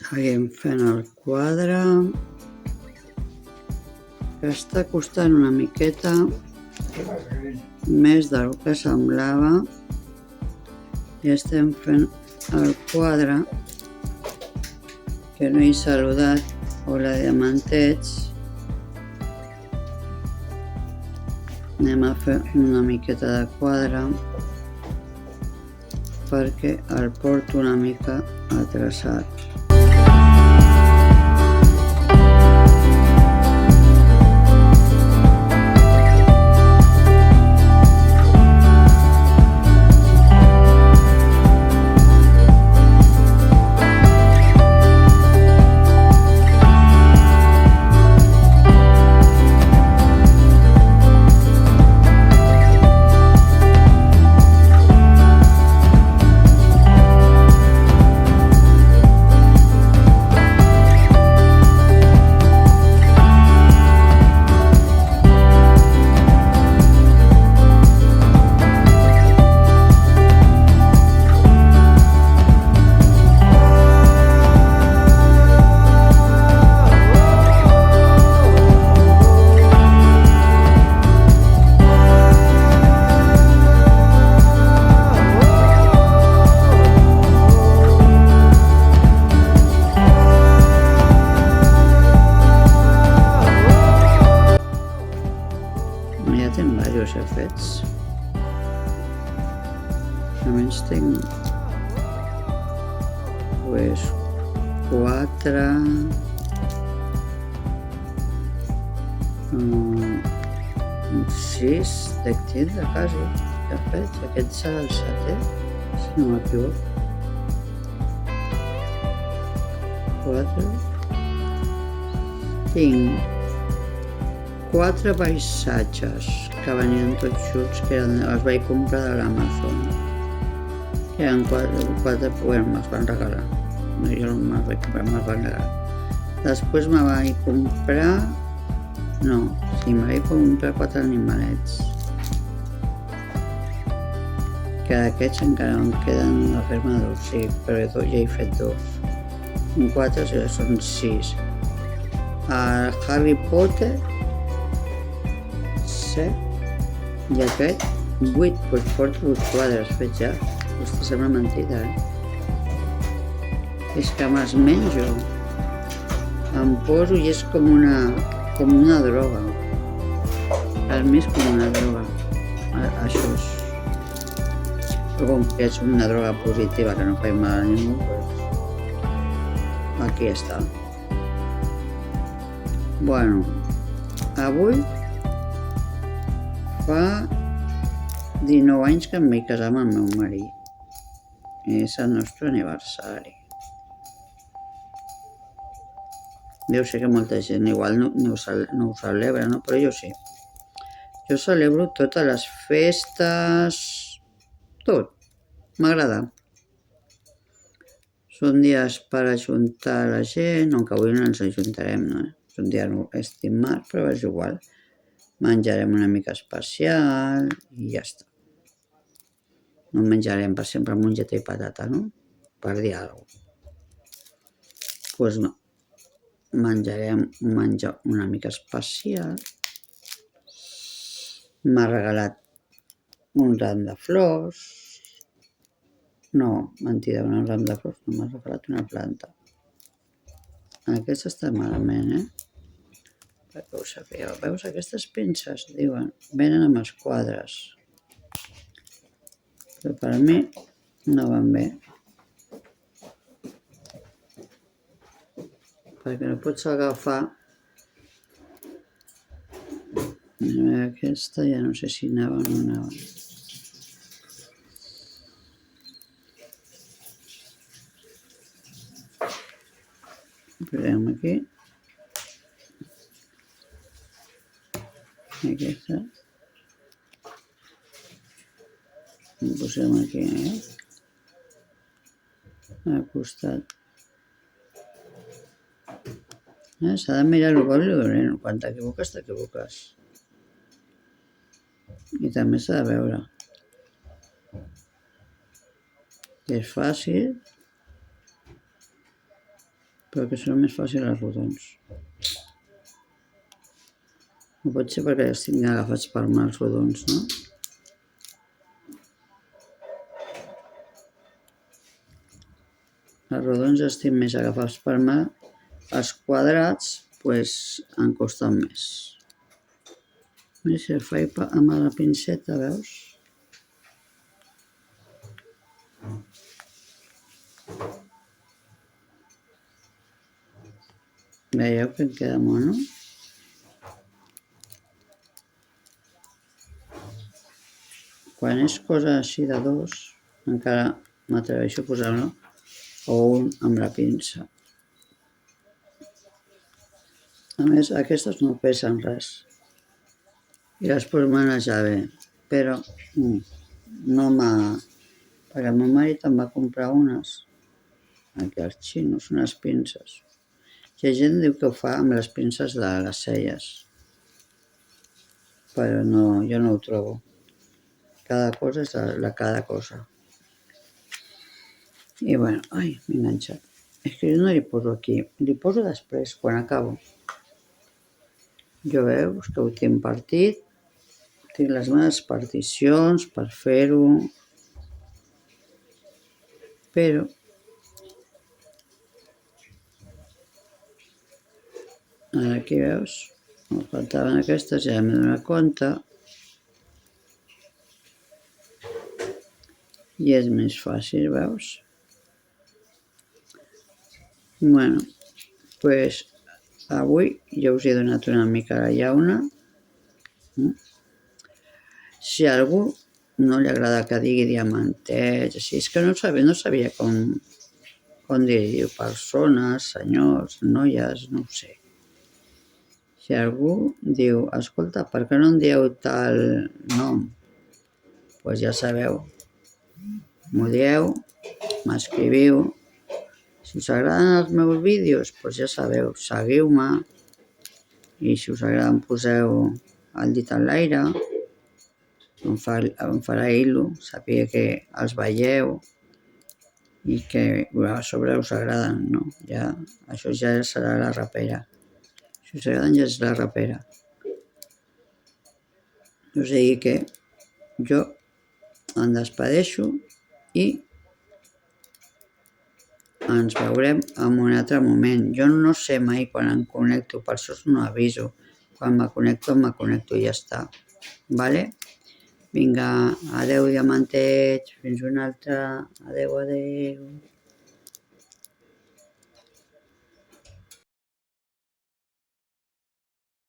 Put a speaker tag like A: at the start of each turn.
A: Seguim fent el quadre, que està costant una miqueta més del que semblava, i estem fent el quadre que no he saludat, o la diamantets. Anem a fer una miqueta de quadre perquè el porto una mica atrasat. Ja tinc diversos fets. Almenys tinc 4, 6 de quasi, de fets. Aquest serà el 7è, si no m'equivoco. 4. Tinc 4 paisatges que venien tots junts, que els vaig comprar de l'Amazon. Que eren 4, bueno, me'ls van regalar. No, jo no me'ls vaig comprar, me'ls van regalar. Després me vaig comprar... No, sí, me vaig comprar 4 animalets. Que d'aquests encara em queden a fer-me 2, sí, però ja he fet 2. En 4 són 6. El Harry Potter, i aquest 8, doncs porto 8 quadres fets ja. Ostres, sembla mentida, És que me'ls menjo. Em poso i és com una droga. Per mi és com una droga. Això és... Però com que és una droga positiva que no fa mal a ningú, doncs... Aquí està. Bueno, avui fa 19 anys que em vaig casar amb el meu marit. És el nostre aniversari. Jo sé que molta gent igual no ho celebra, no? Però jo sí. Jo celebro totes les festes, tot. M'agrada. Són dies per ajuntar la gent, aunque avui no ens ajuntarem, no? És un dia estimat, però és igual. Menjarem una mica especial i ja està. No menjarem per sempre mongeta i patata, no? Per dir alguna cosa. Doncs no. Menjarem un menjar una mica especial. M'ha regalat un ram de flors. No, mentida, un ram de flors. No, m'ha regalat una planta. Aquesta està malament, perquè ho sapigueu. Veus, aquestes pinces, diuen, venen amb els quadres. Però per mi no van bé. Perquè no pots agafar... Aquesta ja no sé si anava o no anava. Posem aquí. Aquesta. Ho posem aquí, al costat. S'ha de mirar el bo i el dolent. Quan t'equivoques, t'equivoques. I també s'ha de veure. És fàcil, però que són més fàcils els rodons. No pot ser perquè els tinc agafats per mà els rodons, no? Els rodons els tinc més agafats per mà, els quadrats, doncs, em costen més. Mira, si el faig amb la pinceta, veus? Veieu que em queda mono? Quan és cosa així de dos, encara m'atreveixo a posar-lo o un amb la pinça. A més, aquestes no pesen res i les pots manejar bé, però no m'ha... Perquè el meu marit em va comprar unes, aquí als xinos, unes pinces. Hi ha gent que diu que ho fa amb les pinces de les celles, però no, jo no ho trobo. Cada cosa és cada cosa. I bueno, ai, m'he enganxat. És que jo no li poso aquí, li poso després, quan acabo. Jo veus que ho tinc partit, tinc les meves particions per fer-ho, però aquí veus, em faltaven aquestes, ja m'he donat compte, i és més fàcil, veus? Bueno, doncs avui ja us he donat una mica la llauna. Si a algú no li agrada que digui diamantet, així, és que no sabia com dir persones, senyors, noies, no ho sé. Si algú diu, escolta, per què no em dieu tal nom? Doncs ja sabeu, m'ho dieu, m'escriviu. Si us agraden els meus vídeos, doncs ja sabeu, seguiu-me. I si us agraden, poseu el dit en l'aire, em farà il·lo, saber que els veieu i que a sobre us agraden, no? Ja, això ja serà la rapera. Si us agraden ja és la rapera. O sigui que jo em despedeixo i ens veurem en un altre moment. Jo no sé mai quan em connecto, per això no aviso. Quan me connecto i ja està. Vale? Vinga, adeu diamantets, fins una altra. Adeu, adeu.